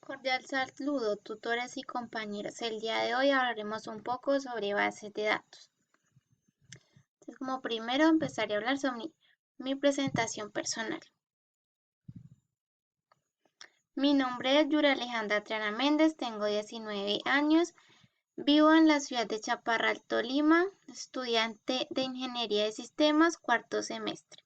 Cordial saludo, tutores y compañeros. El día de hoy hablaremos un poco sobre bases de datos. Entonces, como primero empezaré a hablar sobre mi presentación personal. Mi nombre es Yura Alejandra Triana Méndez, tengo 19 años, vivo en la ciudad de Chaparral, Tolima, estudiante de Ingeniería de Sistemas, cuarto semestre.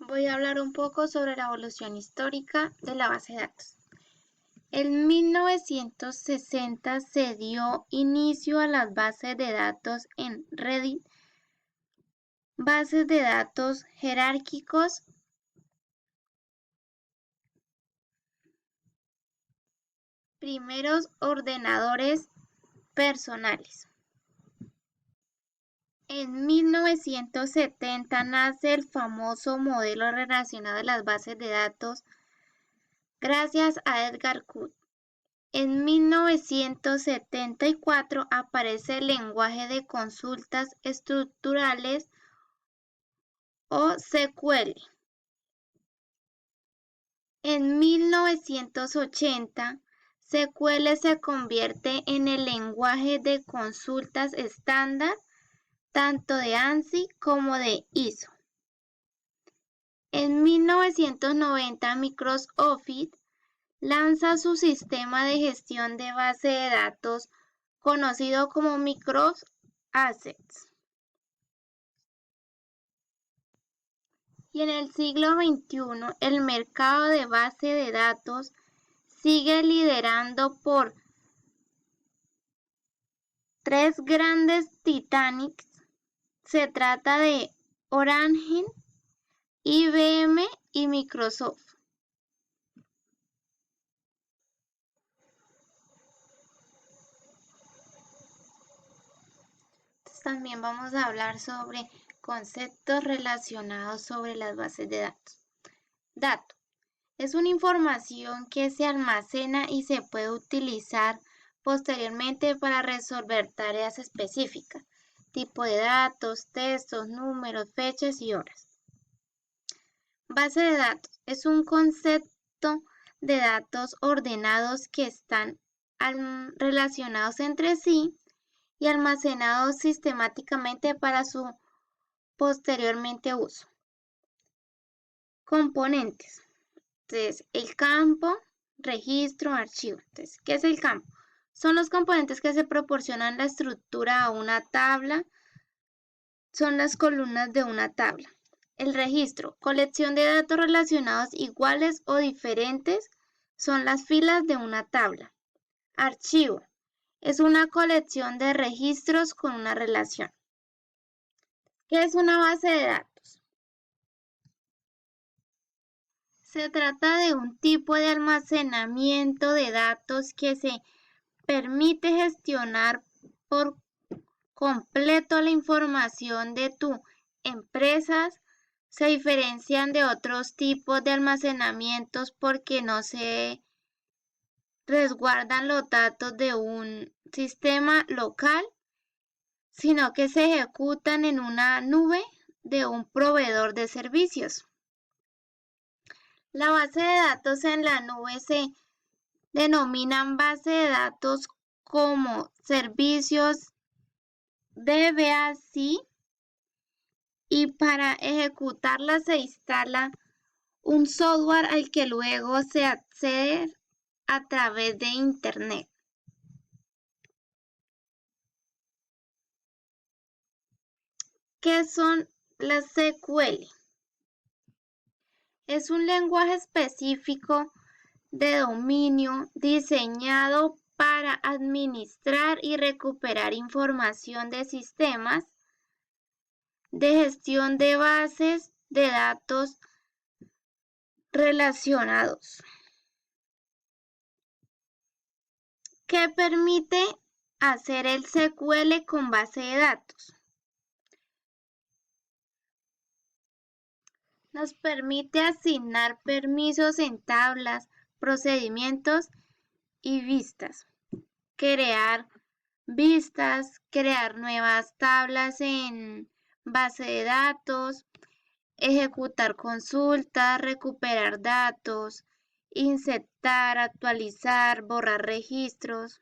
Voy a hablar un poco sobre la evolución histórica de la base de datos. En 1960 se dio inicio a las bases de datos en Reddit, bases de datos jerárquicos, primeros ordenadores personales. En 1970 nace el famoso modelo relacionado a las bases de datos gracias a Edgar Cook. En 1974 aparece el lenguaje de consultas estructurales o SQL. En 1980, SQL se convierte en el lenguaje de consultas estándar tanto de ANSI como de ISO. En 1990, Microsoft Office lanza su sistema de gestión de base de datos conocido como Microsoft Access. Y en el siglo XXI, el mercado de base de datos sigue liderando por tres grandes titanes. Se trata de Oracle, IBM y Microsoft. Entonces, también vamos a hablar sobre conceptos relacionados sobre las bases de datos. Dato. Es una información que se almacena y se puede utilizar posteriormente para resolver tareas específicas, tipo de datos, textos, números, fechas y horas. Base de datos es un concepto de datos ordenados que están relacionados entre sí y almacenados sistemáticamente para su posteriormente uso. Componentes. Entonces, el campo, registro, archivo. Entonces, ¿qué es el campo? Son los componentes que se proporcionan la estructura a una tabla, son las columnas de una tabla. El registro, colección de datos relacionados iguales o diferentes, son las filas de una tabla. Archivo, es una colección de registros con una relación. ¿Qué es una base de datos? Se trata de un tipo de almacenamiento de datos que se permite gestionar por completo la información de tu empresa. Se diferencian de otros tipos de almacenamientos porque no se resguardan los datos de un sistema local, sino que se ejecutan en una nube de un proveedor de servicios. La base de datos en la nube se denominan base de datos como servicios DBAC y para ejecutarla se instala un software al que luego se accede a través de Internet. ¿Qué son las SQL? Es un lenguaje específico de dominio diseñado para administrar y recuperar información de sistemas de gestión de bases de datos relacionados. ¿Qué permite hacer el SQL con base de datos? Nos permite asignar permisos en tablas, procedimientos y vistas, crear vistas, crear nuevas tablas en base de datos, ejecutar consultas, recuperar datos, insertar, actualizar, borrar registros,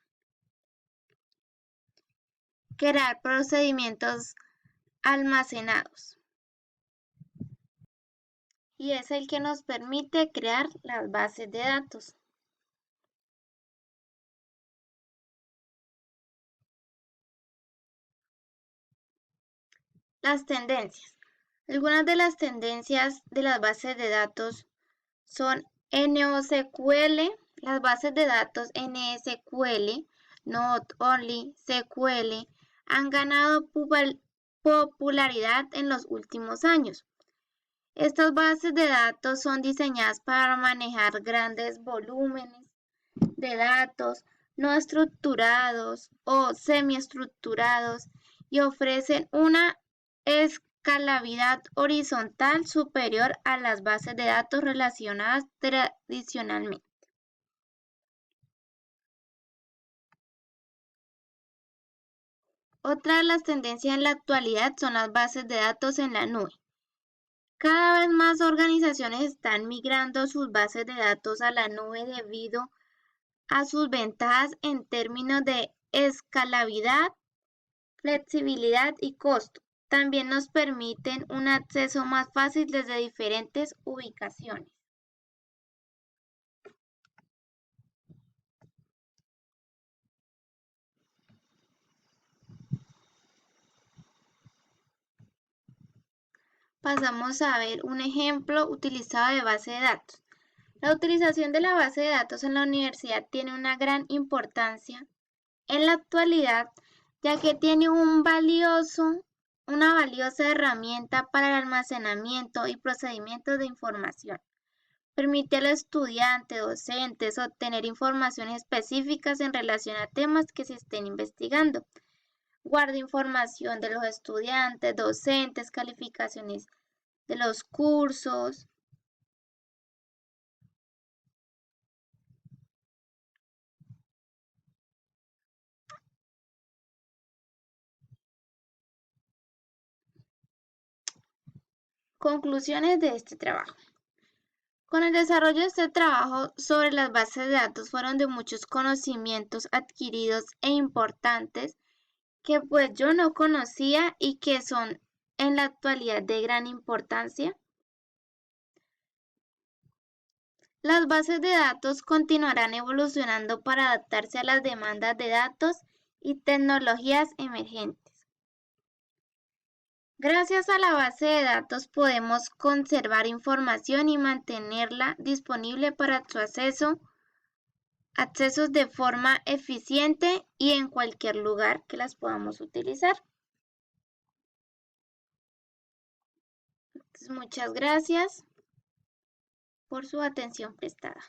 crear procedimientos almacenados. Y es el que nos permite crear las bases de datos. Las tendencias. Algunas de las tendencias de las bases de datos son NoSQL, las bases de datos NSQL, Not Only SQL, han ganado popularidad en los últimos años. Estas bases de datos son diseñadas para manejar grandes volúmenes de datos no estructurados o semiestructurados y ofrecen una escalabilidad horizontal superior a las bases de datos relacionadas tradicionalmente. Otra de las tendencias en la actualidad son las bases de datos en la nube. Cada vez más organizaciones están migrando sus bases de datos a la nube debido a sus ventajas en términos de escalabilidad, flexibilidad y costo. También nos permiten un acceso más fácil desde diferentes ubicaciones. Pasamos a ver un ejemplo utilizado de base de datos. La utilización de la base de datos en la universidad tiene una gran importancia en la actualidad, ya que tiene una valiosa herramienta para el almacenamiento y procesamiento de información. Permite al estudiante, docentes, obtener informaciones específicas en relación a temas que se estén investigando. Guarda información de los estudiantes, docentes, calificaciones de los cursos. Conclusiones de este trabajo. Con el desarrollo de este trabajo sobre las bases de datos fueron de muchos conocimientos adquiridos e importantes que pues yo no conocía y que son en la actualidad de gran importancia. Las bases de datos continuarán evolucionando para adaptarse a las demandas de datos y tecnologías emergentes. Gracias a la base de datos podemos conservar información y mantenerla disponible para su accesos de forma eficiente y en cualquier lugar que las podamos utilizar. Entonces, muchas gracias por su atención prestada.